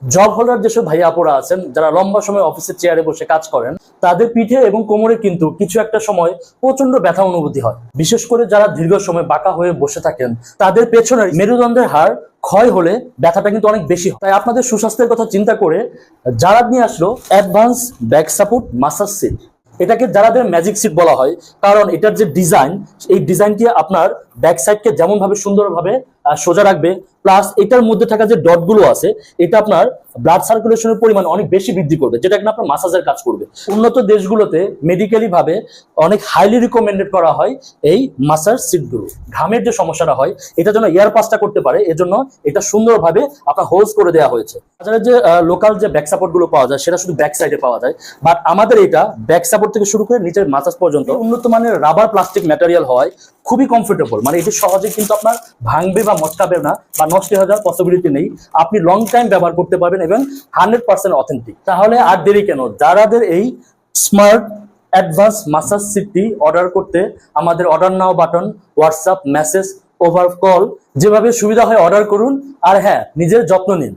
Job holder যেসব ভাইয়া আপুরা আছেন যারা লম্বা সময় অফিসের চেয়ারে বসে কাজ করেন, তাদের পিঠে এবং কোমরে কিন্তু কিছু একটা সময় প্রচন্ড ব্যথা অনুভূতি হয়। বিশেষ করে যারা দীর্ঘ সময় বাঁকা হয়ে বসে থাকেন, তাদের পেছনের মেরুদণ্ডের হাড় ক্ষয় হলে ব্যথাটা কিন্তু অনেক বেশি হয়। তাই আপনাদের সুস্বাস্থ্যের কথা চিন্তা করে যারা নিয়ে আসলো advance back support massage seat. এটাকে যারাদের ম্যাজিক সিট বলা হয়, কারণ এটার যে ডিজাইন, এই ডিজাইনটি আপনার ব্যাক সাইডকে যেমন ভাবে সুন্দরভাবে সোজা রাখবে, প্লাস এটার মধ্যে থাকা যে ডটগুলো আছে এটা আপনার ব্লাড সার্কুলেশনের পরিমাণ অনেক বেশি বৃদ্ধি করবে, যেটা কিনা আপনার মাসাজের কাজ করবে। উন্নত দেশগুলোতে মেডিকেলি ভাবে অনেক হাইলি রিকমেন্ডেড করা হয় এই মাসাজ সিটগুলো। ঘামের যে সমস্যাটা হয় এটা যেন এয়ার পাসটা করতে পারে, এজন্য এটা সুন্দরভাবে আপনার হোলস করে দেওয়া হয়েছে। বাজারে যে লোকাল যে ব্যাক সাপোর্ট গুলো পাওয়া যায় সেটা শুধু ব্যাক সাইডে পাওয়া যায়, বাট আমাদের এটা ব্যাক সাপোর্ট থেকে শুরু করে নিচের মাসাজ পর্যন্ত উন্নত মানের রাবার প্লাস্টিক ম্যাটেরিয়াল হয়, খুবই কমফোর্টেবল। মানে এটি সহজে কিন্তু আপনার ভাঙবে বা মচকাবে না বা নষ্ট হয়ে যাওয়ার পসিবিলিটি নেই। আপনি লং টাইম ব্যবহার করতে পারবেন এবং 100% অথেন্টিক। তাহলে আর দেরি কেন, যারাদের এই স্মার্ট অ্যাডভান্স মাসাজ সিটটি অর্ডার করতে আমাদের অর্ডার নাও button, WhatsApp, message, over call, যেভাবে সুবিধা হয় অর্ডার করুন। আর হ্যাঁ, নিজের যত্ন নিন।